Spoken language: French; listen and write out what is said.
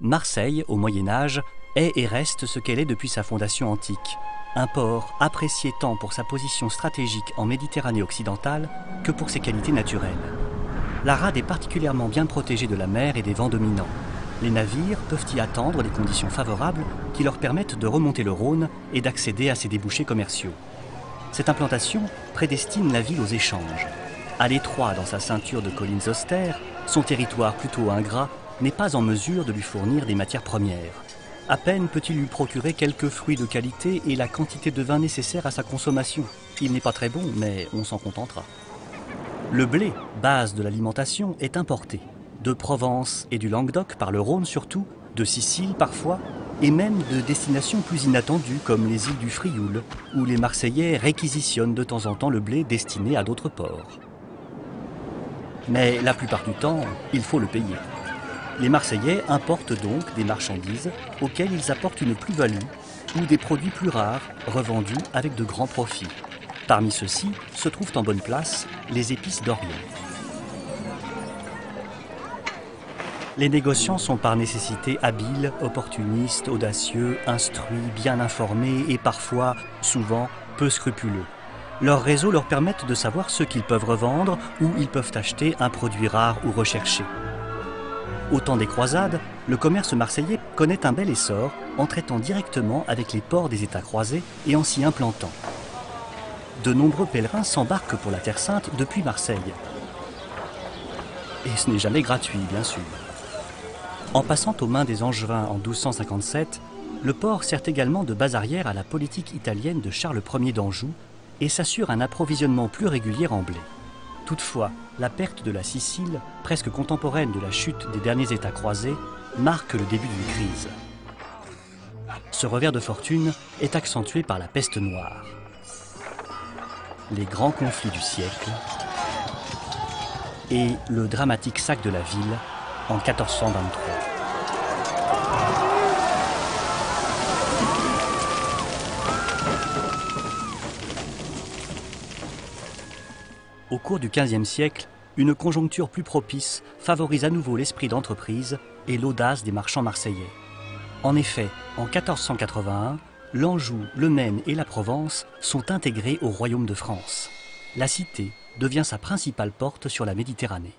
Marseille, au Moyen-Âge, est et reste ce qu'elle est depuis sa fondation antique. Un port apprécié tant pour sa position stratégique en Méditerranée occidentale que pour ses qualités naturelles. La rade est particulièrement bien protégée de la mer et des vents dominants. Les navires peuvent y attendre les conditions favorables qui leur permettent de remonter le Rhône et d'accéder à ses débouchés commerciaux. Cette implantation prédestine la ville aux échanges. À l'étroit dans sa ceinture de collines austères, son territoire plutôt ingrat n'est pas en mesure de lui fournir des matières premières. À peine peut-il lui procurer quelques fruits de qualité et la quantité de vin nécessaire à sa consommation. Il n'est pas très bon, mais on s'en contentera. Le blé, base de l'alimentation, est importé. De Provence et du Languedoc par le Rhône surtout, de Sicile parfois, et même de destinations plus inattendues comme les îles du Frioul, où les Marseillais réquisitionnent de temps en temps le blé destiné à d'autres ports. Mais la plupart du temps, il faut le payer. Les Marseillais importent donc des marchandises auxquelles ils apportent une plus-value ou des produits plus rares revendus avec de grands profits. Parmi ceux-ci se trouvent en bonne place les épices d'Orient. Les négociants sont par nécessité habiles, opportunistes, audacieux, instruits, bien informés et parfois, souvent, peu scrupuleux. Leurs réseaux leur permettent de savoir ce qu'ils peuvent revendre ou ils peuvent acheter un produit rare ou recherché. Au temps des croisades, le commerce marseillais connaît un bel essor en traitant directement avec les ports des États croisés et en s'y implantant. De nombreux pèlerins s'embarquent pour la Terre Sainte depuis Marseille. Et ce n'est jamais gratuit, bien sûr. En passant aux mains des Angevins en 1257, le port sert également de base arrière à la politique italienne de Charles Ier d'Anjou et s'assure un approvisionnement plus régulier en blé. Toutefois, la perte de la Sicile, presque contemporaine de la chute des derniers États croisés, marque le début d'une crise. Ce revers de fortune est accentué par la peste noire. Les grands conflits du siècle et le dramatique sac de la ville en 1423. Au cours du XVe siècle, une conjoncture plus propice favorise à nouveau l'esprit d'entreprise et l'audace des marchands marseillais. En effet, en 1481, l'Anjou, le Maine et la Provence sont intégrés au royaume de France. La cité devient sa principale porte sur la Méditerranée.